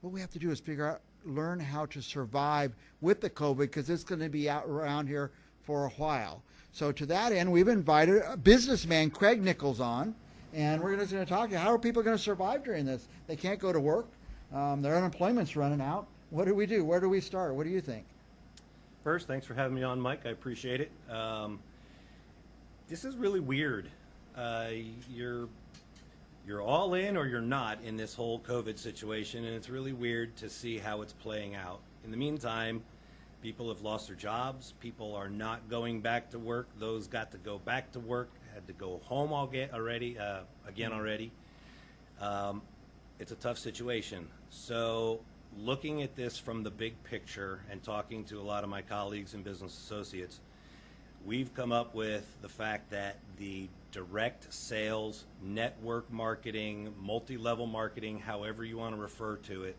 what we have to do is learn how to survive with the COVID, because it's going to be out around here for a while. So to that end, we've invited a businessman, Craig Nichols, on, and we're just going to talk to how are people going to survive during this? They can't go to work. Their unemployment's running out. What do we do? Where do we start? What do you think? First, thanks for having me on, Mike. I appreciate it. This is really weird. You're all in or you're not in this whole COVID situation, and it's really weird to see how it's playing out. In the meantime, people have lost their jobs. People are not going back to work. Those got to go back to work had to go home again already. It's a tough situation. So looking at this from the big picture and talking to a lot of my colleagues and business associates, we've come up with the fact that the direct sales, network marketing, multi-level marketing, however you want to refer to it,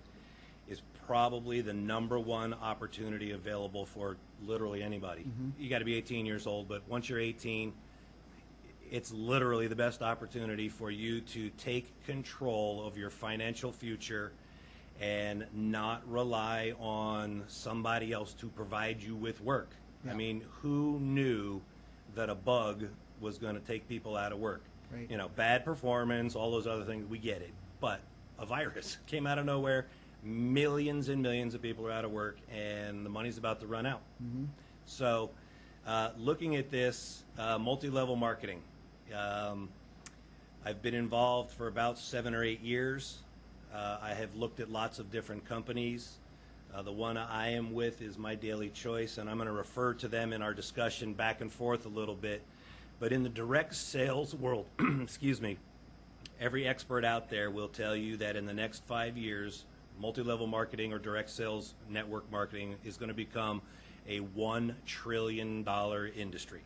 is probably the #1 opportunity available for literally anybody. You got to be 18 years old, but once you're 18, it's literally the best opportunity for you to take control of your financial future and not rely on somebody else to provide you with work. Yeah. I mean, who knew that a bug was going to take people out of work? Right. You know, bad performance, all those other things, we get it. But a virus came out of nowhere. Millions and millions of people are out of work, and the money's about to run out. So looking at this, multi-level marketing. I've been involved for about 7 or 8 years. I have looked at lots of different companies. The one I am with is MyDailyChoice, and I'm going to refer to them in our discussion back and forth a little bit. But in the direct sales world, excuse me, every expert out there will tell you that in the next 5 years, multi-level marketing or direct sales network marketing is going to become a $1 trillion industry.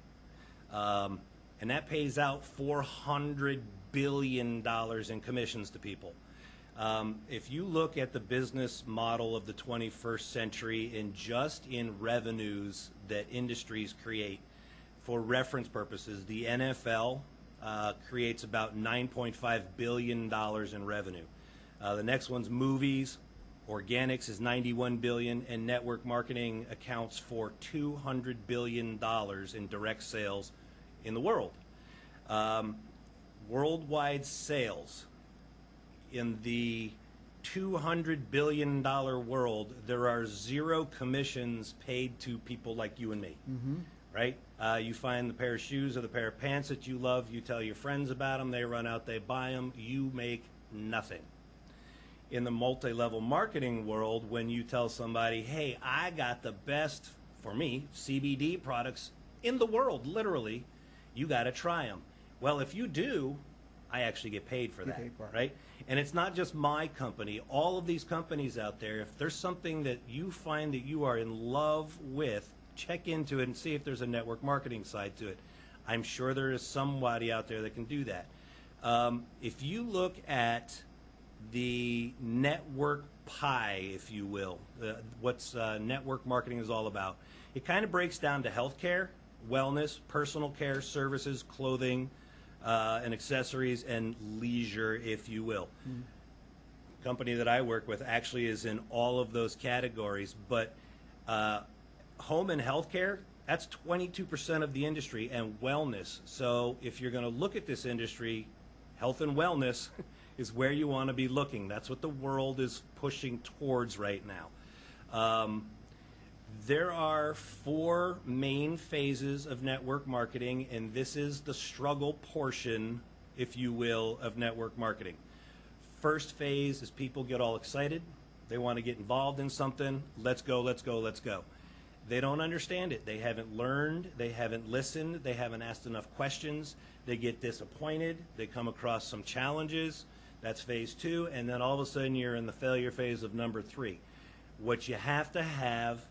And that pays out $400 billion in commissions to people. If you look at the business model of the 21st century and just in revenues that industries create, for reference purposes, the NFL creates about $9.5 billion in revenue. The next one's movies. Organics is $91 billion, and network marketing accounts for $200 billion in direct sales in the world. Worldwide sales. In the $200 billion world, there are 0 commissions paid to people like you and me, right? You find the pair of shoes or the pair of pants that you love, you tell your friends about them, they run out, they buy them, you make nothing. In the multi-level marketing world, when you tell somebody, hey, I got the best, for me, CBD products in the world, literally, you got to try them. Well, if you do, I actually get paid for that, right? And it's not just my company. All of these companies out there, if there's something that you find that you are in love with, check into it and see if there's a network marketing side to it. I'm sure there is somebody out there that can do that. If you look at the network pie, if you will, what's network marketing is all about, it kind of breaks down to healthcare, wellness, personal care, services, clothing, and accessories, and leisure, if you will. The company that I work with actually is in all of those categories, but home and healthcare, that's 22% of the industry, and wellness. So if you're going to look at this industry, health and wellness is where you want to be looking. That's what the world is pushing towards right now. There are 4 main phases of network marketing, and this is the struggle portion, if you will, of network marketing. First phase is people get all excited. They want to get involved in something. Let's go, let's go, let's go. They don't understand it. They haven't learned. They haven't listened. They haven't asked enough questions. They get disappointed. They come across some challenges. That's phase 2. And then all of a sudden you're in the failure phase of number 3. What you have to have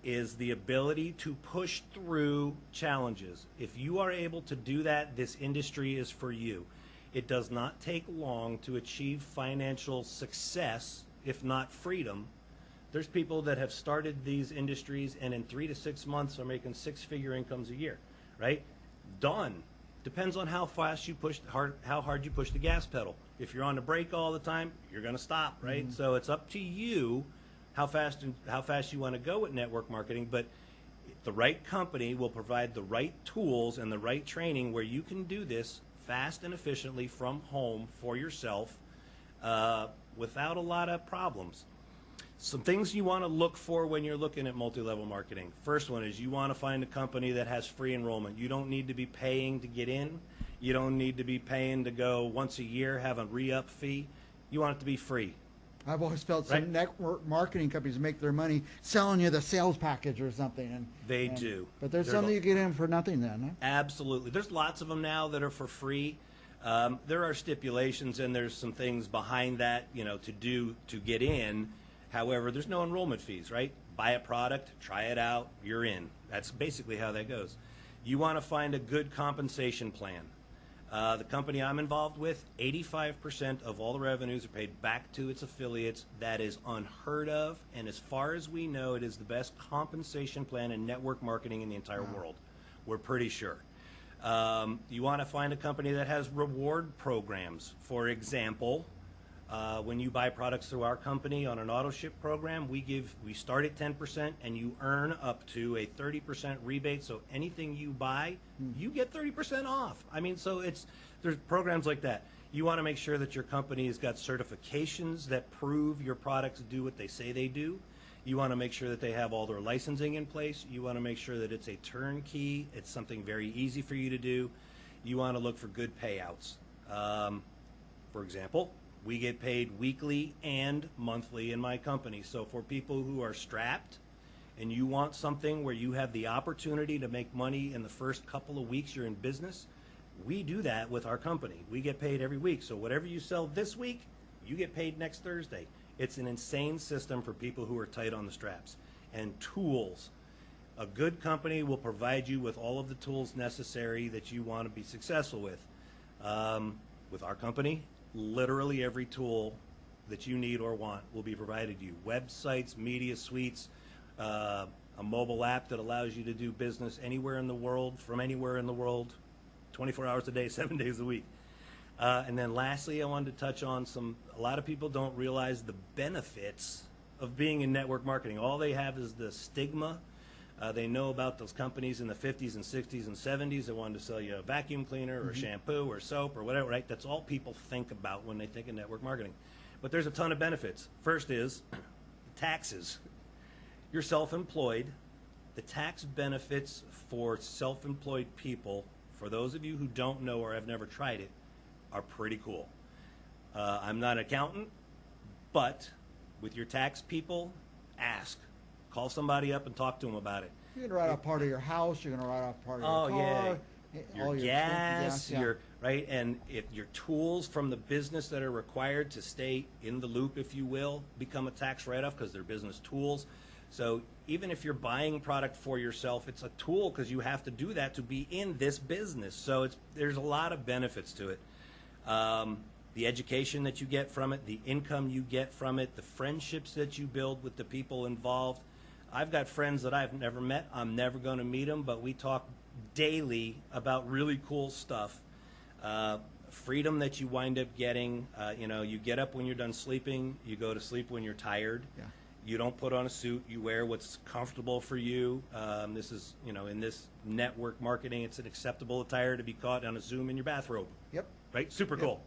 is the ability to push through challenges. If you are able to do that, this industry is for you. It does not take long to achieve financial success, if not freedom. There's people that have started these industries and in 3 to 6 months are making 6-figure incomes a year, right? Done. Depends on how fast you push, how hard you push the gas pedal. If you're on the break all the time, you're going to stop, right? So it's up to you how fast you want to go with network marketing, but the right company will provide the right tools and the right training where you can do this fast and efficiently from home for yourself without a lot of problems. Some things you want to look for when you're looking at multi-level marketing. First one is you want to find a company that has free enrollment. You don't need to be paying to get in. You don't need to be paying to go once a year, have a re-up fee. You want it to be free. I've always felt Right. some network marketing companies make their money selling you the sales package or something. They do. But there's There's some a- that you get in for nothing then, huh? Absolutely. There's lots of them now that are for free. There are stipulations and there's some things behind that, to get in. However, there's no enrollment fees, right? Buy a product, try it out, you're in. That's basically how that goes. You want to find a good compensation plan. The company I'm involved with, 85% of all the revenues are paid back to its affiliates. That is unheard of, and as far as we know, it is the best compensation plan in network marketing in the entire world. We're pretty sure. You want to find a company that has reward programs. For example, when you buy products through our company on an auto ship program, we start at 10% and you earn up to a 30% rebate. So anything you buy, you get 30% off. I mean, so there's programs like that. You want to make sure that your company has got certifications that prove your products do what they say they do. You want to make sure that they have all their licensing in place. You want to make sure that it's a turnkey. It's something very easy for you to do. You want to look for good payouts. For example, we get paid weekly and monthly in my company. So for people who are strapped and you want something where you have the opportunity to make money in the first couple of weeks you're in business, we do that with our company. We get paid every week. So whatever you sell this week, you get paid next Thursday. It's an insane system for people who are tight on the straps. And tools. A good company will provide you with all of the tools necessary that you want to be successful with. With our company, literally every tool that you need or want will be provided to you. Websites, media suites, a mobile app that allows you to do business anywhere in the world, from anywhere in the world, 24 hours a day, 7 days a week. And then lastly, I wanted to touch on a lot of people don't realize the benefits of being in network marketing. All they have is the stigma. They know about those companies in the 50s and 60s and 70s that wanted to sell you a vacuum cleaner or shampoo or soap or whatever, right? That's all people think about when they think of network marketing. But there's a ton of benefits. First is taxes. You're self-employed. The tax benefits for self-employed people, for those of you who don't know or have never tried it, are pretty cool. I'm not an accountant, but with your tax people, ask. Call somebody up and talk to them about it. You're going to write off part of your house. You're going to write off part of your car. Your all gas, yeah. right, and if your tools from the business that are required to stay in the loop, if you will, become a tax write-off because they're business tools. So even if you're buying product for yourself, it's a tool because you have to do that to be in this business. So there's a lot of benefits to it. The education that you get from it, the income you get from it, the friendships that you build with the people involved. I've got friends that I've never met. I'm never going to meet them, but we talk daily about really cool stuff. Freedom that you wind up getting. You get up when you're done sleeping. You go to sleep when you're tired. Yeah. You don't put on a suit. You wear what's comfortable for you. This is, in this network marketing, it's an acceptable attire to be caught on a Zoom in your bathrobe. Yep. Right? Super cool.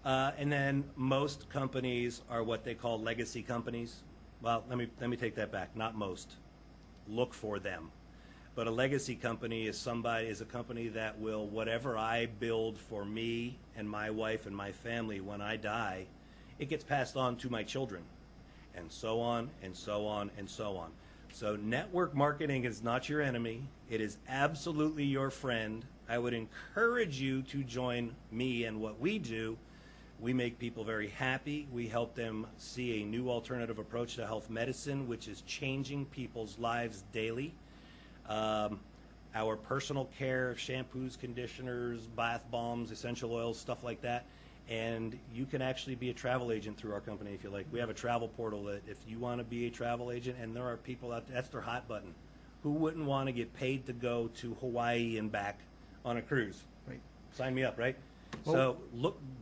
And then most companies are what they call legacy companies. Well, let me take that back. Not most. Look for them. But a legacy company is a company that will, whatever I build for me and my wife and my family when I die, it gets passed on to my children. And so on, and so on, and so on. So network marketing is not your enemy. It is absolutely your friend. I would encourage you to join me and what we do. We make people very happy. We help them see a new alternative approach to health medicine, which is changing people's lives daily. Our personal care, shampoos, conditioners, bath bombs, essential oils, stuff like that. And you can actually be a travel agent through our company if you like. We have a travel portal that if you want to be a travel agent, and there are people out there, that's their hot button. Who wouldn't want to get paid to go to Hawaii and back on a cruise? Right. Sign me up, right? So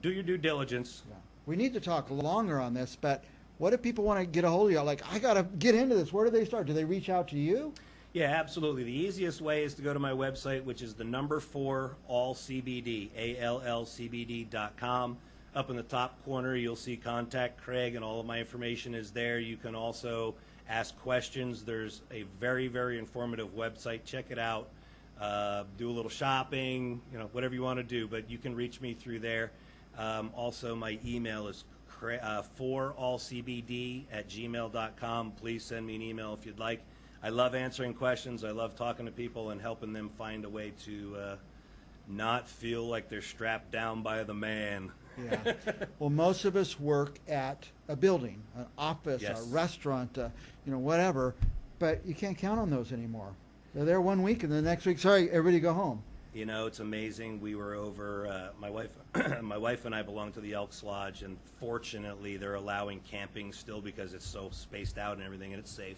do your due diligence. Yeah. We need to talk longer on this, but what if people want to get a hold of you? Like, I got to get into this. Where do they start? Do they reach out to you? Yeah, absolutely. The easiest way is to go to my website, which is the number 4 allcbd, allcbd.com. Up in the top corner, you'll see Contact Craig, and all of my information is there. You can also ask questions. There's a very, very informative website. Check it out. Do a little shopping, whatever you want to do, but you can reach me through there. Also, my email is 4allcbd@gmail.com. Please send me an email if you'd like. I love answering questions. I love talking to people and helping them find a way to not feel like they're strapped down by the man. Yeah. Well, most of us work at a building, an office, Yes. a restaurant, whatever, but you can't count on those anymore. They're there one week, and the next week, sorry, everybody go home. It's amazing. We were over, my wife and I belong to the Elks Lodge, and fortunately they're allowing camping still because it's so spaced out and everything, and it's safe.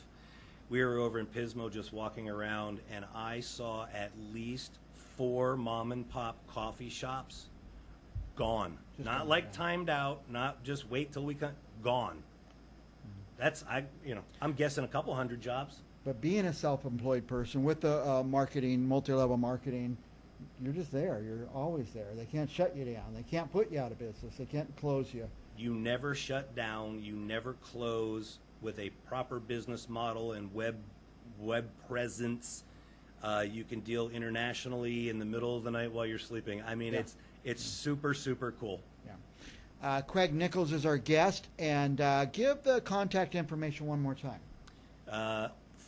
We were over in Pismo just walking around, and I saw at least 4 mom and pop coffee shops gone. Just Not gone, like yeah. timed out, not just wait till we come, gone. That's, I'm guessing a couple hundred jobs. But being a self-employed person with the marketing, multi-level marketing, you're just there. You're always there. They can't shut you down. They can't put you out of business. They can't close you. You never shut down. You never close with a proper business model and web presence. You can deal internationally in the middle of the night while you're sleeping. I mean, Yeah. it's super, super cool. Yeah. Craig Nichols is our guest, and give the contact information one more time.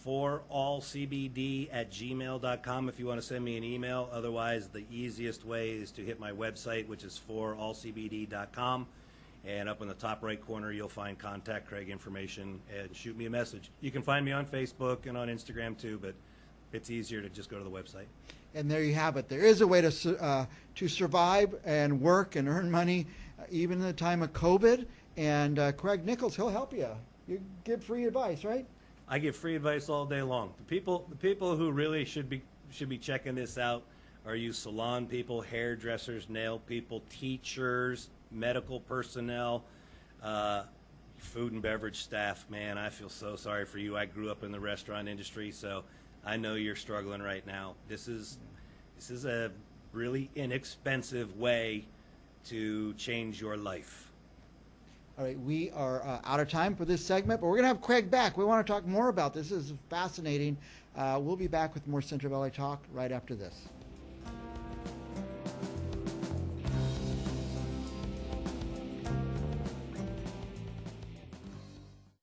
4allcbd@gmail.com if you want to send me an email. Otherwise, the easiest way is to hit my website, which is 4allcbd.com. And up in the top right corner, you'll find Contact Craig information, and shoot me a message. You can find me on Facebook and on Instagram too, but it's easier to just go to the website. And there you have it. There is a way to survive and work and earn money, even in the time of COVID. And Craig Nichols, he'll help you. You give free advice, right? I give free advice all day long. The people who really should be checking this out are you salon people, hairdressers, nail people, teachers, medical personnel, food and beverage staff. Man, I feel so sorry for you. I grew up in the restaurant industry, so I know you're struggling right now. This is a really inexpensive way to change your life. All right, we are out of time for this segment, but we're going to have Craig back. We want to talk more about this. This is fascinating. We'll be back with more Central Valley Talk right after this.